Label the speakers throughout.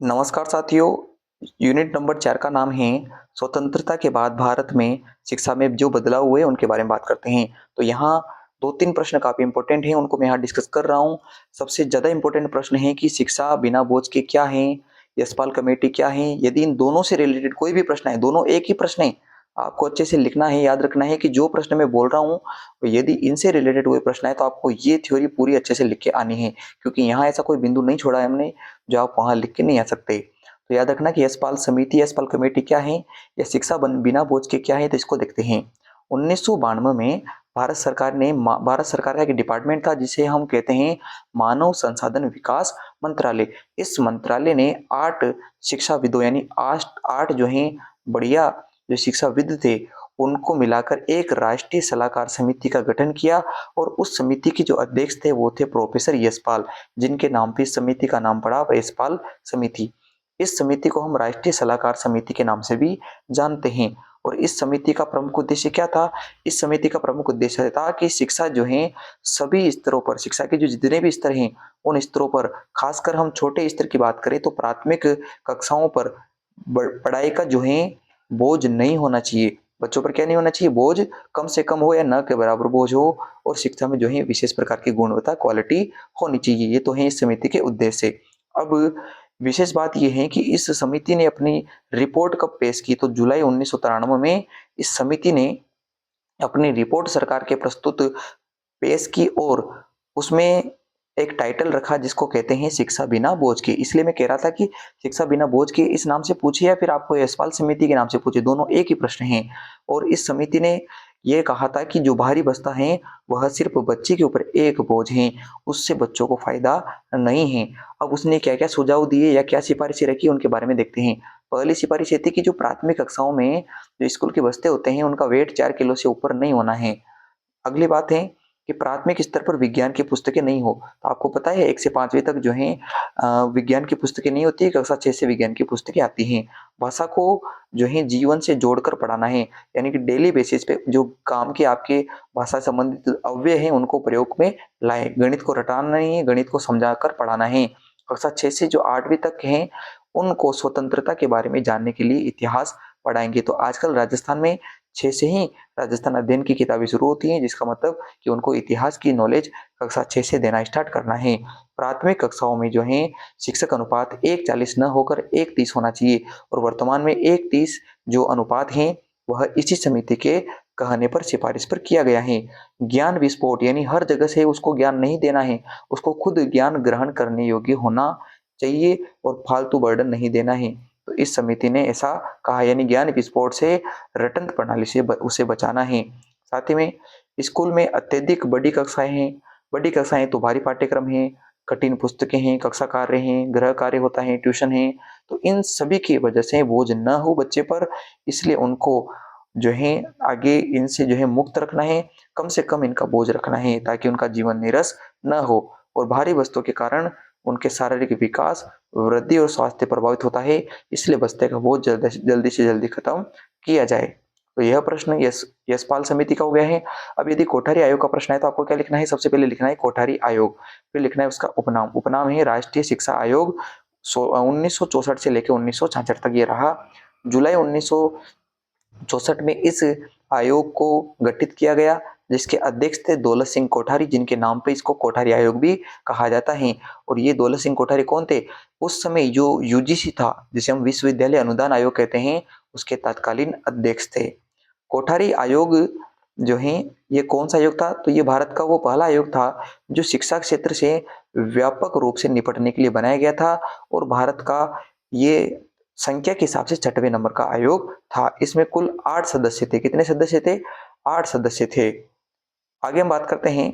Speaker 1: नमस्कार साथियों। Unit number 4 का नाम है स्वतंत्रता के बाद भारत में शिक्षा में जो बदलाव हुए उनके बारे में बात करते हैं। तो यहाँ 2-3 प्रश्न काफ़ी इम्पोर्टेंट हैं, उनको मैं यहाँ डिस्कस कर रहा हूँ। सबसे ज़्यादा इम्पोर्टेंट प्रश्न है कि शिक्षा बिना बोझ के क्या है? यशपाल कमेटी क्या है? यदि इन दोनों से रिलेटेड कोई भी प्रश्न है, दोनों एक ही प्रश्न है, आपको अच्छे से लिखना है, याद रखना है कि जो प्रश्न मैं बोल रहा हूँ, यदि इनसे रिलेटेड कोई प्रश्न है तो आपको ये थ्योरी पूरी अच्छे से लिख के आनी है, क्योंकि यहाँ ऐसा कोई बिंदु नहीं छोड़ा है हमने जो आप वहाँ लिख के नहीं आ सकते। तो याद रखना कि यशपाल समिति, यशपाल कमेटी क्या है या शिक्षा बिना बोझ के क्या है, तो इसको देखते हैं। 1992 में भारत सरकार का एक डिपार्टमेंट था जिसे हम कहते हैं मानव संसाधन विकास मंत्रालय। इस मंत्रालय ने 8 शिक्षाविदों यानी 8 जो हैं बढ़िया जो शिक्षाविद थे उनको मिलाकर एक राष्ट्रीय सलाहकार समिति का गठन किया और उस समिति के जो अध्यक्ष थे वो थे प्रोफेसर यशपाल, जिनके नाम पे इस समिति का नाम पड़ा यशपाल समिति। इस समिति को हम राष्ट्रीय सलाहकार समिति के नाम से भी जानते हैं। और इस समिति का प्रमुख उद्देश्य क्या था? इस समिति का प्रमुख उद्देश्य था कि शिक्षा जो है सभी स्तरों पर, शिक्षा के जो जितने भी स्तर हैं उन स्तरों पर, खासकर हम छोटे स्तर की बात करें तो प्राथमिक कक्षाओं पर पढ़ाई का जो है बोझ नहीं होना चाहिए। बच्चों पर क्या नहीं होना चाहिए? बोझ कम से कम हो या न के बराबर बोझ हो, और शिक्षा में जो है विशेष प्रकार की गुणवत्ता क्वालिटी होनी चाहिए। ये तो है इस समिति के उद्देश्य। अब विशेष बात यह है कि इस समिति ने अपनी रिपोर्ट कब पेश की? तो जुलाई 1993 में इस समिति ने अपनी रिपोर्ट सरकार के प्रस्तुत पेश की और उसमें एक टाइटल रखा जिसको कहते हैं शिक्षा बिना बोझ के। इसलिए मैं कह रहा था कि शिक्षा बिना बोझ के इस नाम से पूछे या फिर आपको यशपाल समिति के नाम से पूछे, दोनों एक ही प्रश्न हैं। और इस समिति ने यह कहा था कि जो बाहरी बस्ता है वह सिर्फ बच्चे के ऊपर एक बोझ है, उससे बच्चों को फायदा नहीं है। अब उसने क्या क्या सुझाव दिए या क्या सिफारिशें रखी उनके बारे में देखते हैं। पहली सिफारिश ये थी कि जो प्राथमिक कक्षाओं में जो स्कूल के बस्ते होते हैं उनका वेट 4 किलो से ऊपर नहीं होना है। अगली बात है कि प्राथमिक स्तर पर विज्ञान की पुस्तकें नहीं हो। तो आपको पता है 1 से 5वीं तक जो है विज्ञान की पुस्तकें नहीं होती है, कक्षा 6 से विज्ञान की पुस्तकें आती हैं। भाषा को जो है जीवन से जोड़कर पढ़ाना है, यानी कि डेली बेसिस पे जो काम के आपके भाषा संबंधित अव्यय हैं उनको प्रयोग में लाएँ। गणित को रटाना नहीं है, गणित को समझाकर पढ़ाना है। कक्षा 6 से जो 8वीं तक हैं उनको स्वतंत्रता के बारे में जानने के लिए इतिहास पढ़ाएँगे। तो आजकल राजस्थान में 6 से ही राजस्थान अध्ययन की किताबें शुरू होती हैं, जिसका मतलब कि उनको इतिहास की नॉलेज कक्षा 6 से देना स्टार्ट करना है। प्राथमिक कक्षाओं में जो है शिक्षक अनुपात 1:40 न होकर 1:30 होना चाहिए, और वर्तमान में 1:30 जो अनुपात है वह इसी समिति के कहने पर, सिफारिश पर किया गया है। ज्ञान विस्फोट यानी हर जगह से उसको ज्ञान नहीं देना है, उसको खुद ज्ञान ग्रहण करने योग्य होना चाहिए और फालतू बर्डन नहीं देना है। तो इस समिति ने ऐसा कहा, यानी ज्ञान विस्फोट से रटंत प्रणाली से उसे बचाना है। साथ ही में स्कूल में अत्यधिक बड़ी कक्षाएं हैं। बड़ी कक्षाएं तो भारी पाठ्यक्रम है, कठिन पुस्तकें हैं, कक्षा कार्य हैं, गृह कार्य होता है, ट्यूशन है। तो इन सभी की वजह से बोझ न हो बच्चे पर, इसलिए उनको जो है आगे इनसे जो है मुक्त रखना है, कम से कम इनका बोझ रखना है ताकि उनका जीवन नीरस न हो। और भारी वस्तुओं के कारण उनके शारीरिक विकास, वृद्धि और स्वास्थ्य प्रभावित होता है, इसलिए बस्ते का बोझ जल्दी से जल्दी खत्म किया जाए। तो यह प्रश्न यशपाल समिति का हो गया है। अब यदि कोठारी आयोग का प्रश्न है तो आपको क्या लिखना है? सबसे पहले लिखना है कोठारी आयोग, फिर लिखना है उसका उपनाम। उपनाम है राष्ट्रीय शिक्षा आयोग। 1964 से लेकर 1966 तक ये रहा। जुलाई 1964 में इस आयोग को गठित किया गया, जिसके अध्यक्ष थे दौलत सिंह कोठारी, जिनके नाम पे इसको कोठारी आयोग भी कहा जाता है। और ये दौलत सिंह कोठारी कौन थे? उस समय जो यूजीसी था, जिसे हम विश्वविद्यालय अनुदान आयोग कहते हैं, उसके तत्कालीन अध्यक्ष थे। कोठारी आयोग जो है ये कौन सा आयोग था? तो ये भारत का वो पहला आयोग था जो शिक्षा क्षेत्र से व्यापक रूप से निपटने के लिए बनाया गया था, और भारत का ये संख्या के हिसाब से 6वें नंबर का आयोग था। इसमें कुल 8 सदस्य थे। कितने सदस्य थे? 8 सदस्य थे। आगे हम बात करते हैं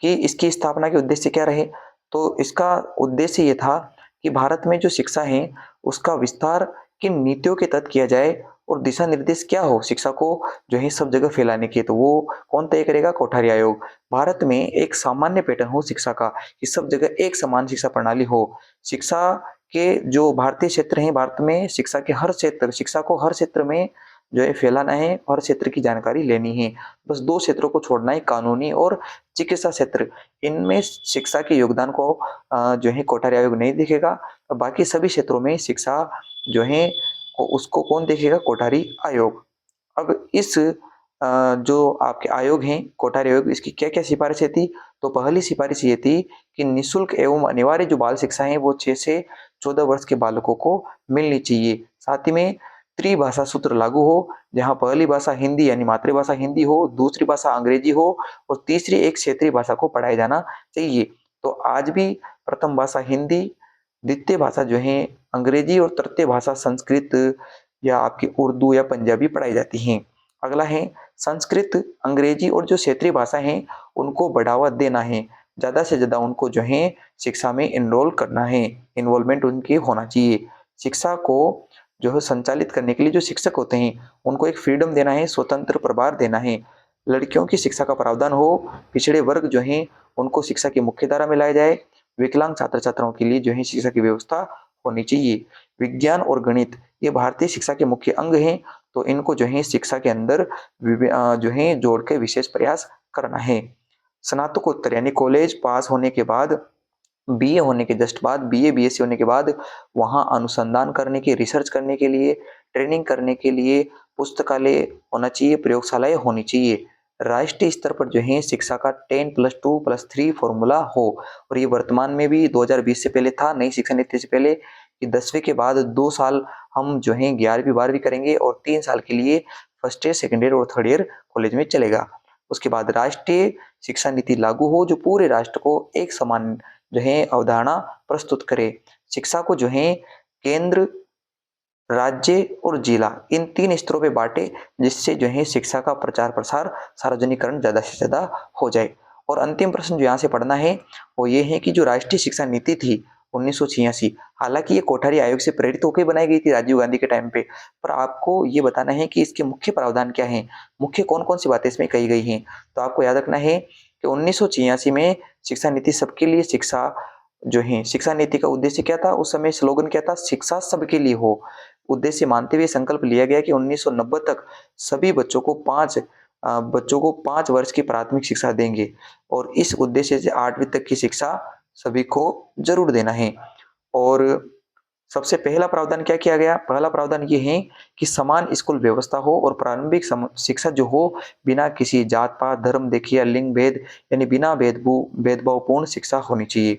Speaker 1: कि इसकी स्थापना के उद्देश्य क्या रहे। तो इसका उद्देश्य ये था कि भारत में जो शिक्षा है उसका विस्तार किन नीतियों के तहत किया जाए और दिशा निर्देश क्या हो शिक्षा को जो है सब जगह फैलाने के। तो वो कौन तय करेगा? कोठारी आयोग। भारत में एक सामान्य पैटर्न हो शिक्षा का, कि सब जगह एक समान शिक्षा प्रणाली हो। शिक्षा के जो भारतीय क्षेत्र हैं, भारत में शिक्षा के हर क्षेत्र, शिक्षा को हर क्षेत्र में जो है फैलाना है, हर क्षेत्र की जानकारी लेनी है। बस 2 क्षेत्रों को छोड़ना है, कानूनी और चिकित्सा क्षेत्र। इनमें शिक्षा के योगदान को जो है कोठारी आयोग नहीं देखेगा, और बाकी सभी क्षेत्रों में शिक्षा जो है उसको कौन देखेगा? कोठारी आयोग। अब इस जो आपके आयोग हैं, कोठारी आयोग, इसकी क्या-क्या सिफारिशें थी? तो पहली सिफारिश ये थी कि निःशुल्क एवं अनिवार्य जो बाल शिक्षा है वो 6 से 14 वर्ष के बालकों को मिलनी चाहिए। साथ ही में त्रिभाषा सूत्र लागू हो, जहाँ पहली भाषा हिंदी यानी मातृभाषा हिंदी हो, दूसरी भाषा अंग्रेजी हो और तीसरी एक क्षेत्रीय भाषा को पढ़ाया जाना चाहिए। तो आज भी प्रथम भाषा हिंदी, द्वितीय भाषा जो है अंग्रेजी और तृतीय भाषा संस्कृत या आपकी उर्दू या पंजाबी पढ़ाई जाती हैं। अगला है संस्कृत, अंग्रेजी और जो क्षेत्रीय भाषा हैं उनको बढ़ावा देना है। ज़्यादा से ज़्यादा उनको जो है शिक्षा में एनरोल करना है, इन्वॉल्वमेंट उनकी होना चाहिए। शिक्षा को जो है संचालित करने के लिए जो शिक्षक होते हैं उनको एक फ्रीडम देना है, स्वतंत्र प्रभार देना है। लड़कियों की शिक्षा का प्रावधान हो, पिछड़े वर्ग जो हैं उनको शिक्षा की मुख्य धारा में लाया जाए, विकलांग छात्र-छात्राओं के लिए जो है शिक्षा की व्यवस्था होनी चाहिए। विज्ञान और गणित ये भारतीय शिक्षा के मुख्य अंग हैं, तो इनको जो है शिक्षा के अंदर जो है जोड़ के विशेष प्रयास करना है। स्नातकोत्तर यानी कॉलेज पास होने के बाद, बीए होने के जस्ट बाद, बीए बीएससी होने के बाद वहाँ अनुसंधान करने की, रिसर्च करने के लिए, ट्रेनिंग करने के लिए पुस्तकालय होना चाहिए, प्रयोगशालाएँ होनी चाहिए। राष्ट्रीय स्तर पर जो है शिक्षा का 10+2+3 फॉर्मूला हो, और ये वर्तमान में भी 2020 से पहले था, नई शिक्षा नीति से पहले, कि 10वीं के बाद 2 साल हम जो है 11वीं 12वीं करेंगे और 3 साल के लिए फर्स्ट ईयर, सेकंड ईयर और थर्ड ईयर कॉलेज में चलेगा। उसके बाद राष्ट्रीय शिक्षा नीति लागू हो जो पूरे राष्ट्र को एक समान जो है अवधारणा प्रस्तुत करे। शिक्षा को जो है केंद्र, राज्य और जिला इन 3 स्तरों पे बाँटे, जिससे जो है शिक्षा का प्रचार-प्रसार, सार्वजनिकरण ज़्यादा से ज़्यादा हो जाए। और अंतिम प्रश्न जो यहाँ से पढ़ना है वो ये है कि जो राष्ट्रीय शिक्षा नीति थी 1986, हालाँकि ये कोठारी आयोग से प्रेरित होकर बनाई गई थी राजीव गांधी के टाइम पे, पर आपको ये बताना है कि इसके मुख्य प्रावधान क्या हैं? मुख्य कौन-कौन सी बातें इसमें कही गई हैं? तो आपको याद रखना है कि 1986 में शिक्षा नीति सबके लिए शिक्षा जो है, शिक्षा नीति का उद्देश्य क्या था? उस समय स्लोगन क्या था? शिक्षा सबके लिए हो। उद्देश्य मानते हुए संकल्प लिया गया कि 1990 तक सभी बच्चों को 5 वर्ष की प्राथमिक शिक्षा देंगे, और इस उद्देश्य से 8वीं तक की शिक्षा सभी को ज़रूर देना है। और सबसे पहला प्रावधान क्या किया गया? पहला प्रावधान ये है कि समान स्कूल व्यवस्था हो और प्रारंभिक शिक्षा जो हो बिना किसी जात-पात, धर्म, देखिए या लिंग भेद यानी बिना भेदभावपूर्ण शिक्षा होनी चाहिए।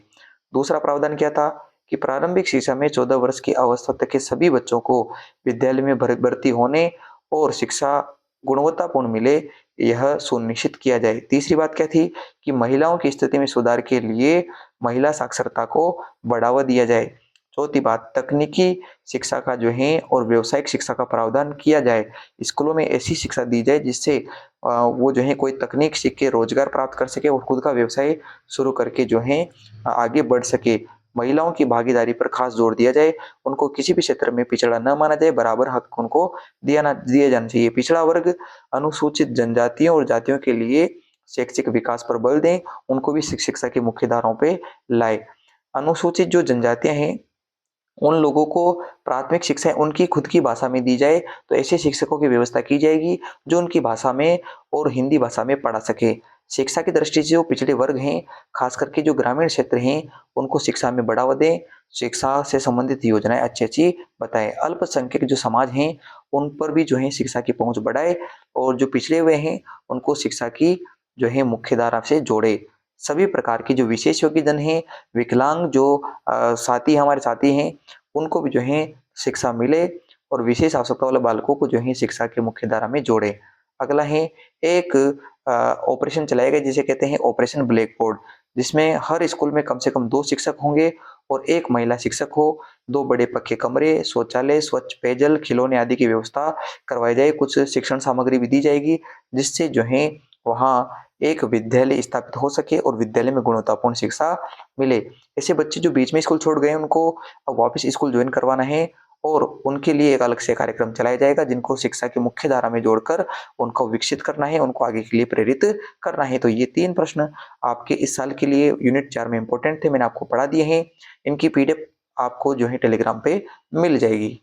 Speaker 1: दूसरा प्रावधान क्या था? कि प्रारंभिक शिक्षा में 14 वर्ष की अवस्था तक के सभी बच्चों को विद्यालय में भर्ती होने और शिक्षा गुणवत्तापूर्ण मिले, यह सुनिश्चित किया जाए। तीसरी बात क्या थी? कि महिलाओं की स्थिति में सुधार के लिए महिला साक्षरता को बढ़ावा दिया जाए। चौथी बात, तकनीकी शिक्षा का जो है और व्यावसायिक शिक्षा का प्रावधान किया जाए। स्कूलों में ऐसी शिक्षा दी जाए जिससे वो जो है कोई तकनीक सीख के रोजगार प्राप्त कर सके और खुद का व्यवसाय शुरू करके जो है आगे बढ़ सके। महिलाओं की भागीदारी पर खास जोर दिया जाए, उनको किसी भी क्षेत्र में पिछड़ा न माना जाए, बराबर हक उनको दिए जाना चाहिए। पिछड़ा वर्ग, अनुसूचित जनजातियों और जातियों के लिए शैक्षिक विकास पर बल दें, उनको भी शिक्षा की मुख्य धाराओं पे लाए। अनुसूचित जो जनजातियाँ हैं उन लोगों को प्राथमिक शिक्षा उनकी खुद की भाषा में दी जाए, तो ऐसे शिक्षकों की व्यवस्था की जाएगी जो उनकी भाषा में और हिंदी भाषा में पढ़ा सके। शिक्षा की दृष्टि से जो पिछड़े वर्ग हैं, खास करके जो ग्रामीण क्षेत्र हैं, उनको शिक्षा में बढ़ावा दें, शिक्षा से संबंधित योजनाएँ अच्छी-अच्छी बताएँ। अल्पसंख्यक जो समाज हैं, उन पर भी जो है शिक्षा की पहुँच बढ़ाए, और जो पिछड़े हुए हैं, उनको शिक्षा की जो है मुख्य धारा से जोड़े। सभी प्रकार की जो विशेष योग्यजन हैं, विकलांग जो हमारे साथी हैं, उनको भी जो है शिक्षा मिले, और विशेष आवश्यकता वाले बालकों को जो है शिक्षा की मुख्य धारा में जोड़े। अगला है एक ऑपरेशन चलाया गया जिसे कहते हैं ऑपरेशन ब्लैक बोर्ड, जिसमें हर स्कूल में कम से कम 2 शिक्षक होंगे और 1 महिला शिक्षक हो, 2 बड़े पक्के कमरे, शौचालय, स्वच्छ पेयजल, खिलौने आदि की व्यवस्था करवाई जाए। कुछ शिक्षण सामग्री भी दी जाएगी जिससे जो है वहाँ एक विद्यालय स्थापित हो सके और विद्यालय में गुणवत्तापूर्ण शिक्षा मिले। ऐसे बच्चे जो बीच में स्कूल छोड़ गए उनको अब वापस स्कूल ज्वाइन करवाना है, और उनके लिए एक अलग से कार्यक्रम चलाया जाएगा जिनको शिक्षा की मुख्य धारा में जोड़कर उनको विकसित करना है, उनको आगे के लिए प्रेरित करना है। तो ये 3 प्रश्न आपके इस साल के लिए यूनिट 4 में इम्पोर्टेंट थे, मैंने आपको पढ़ा दिए हैं। इनकी पीडीएफ आपको जो है टेलीग्राम पे मिल जाएगी।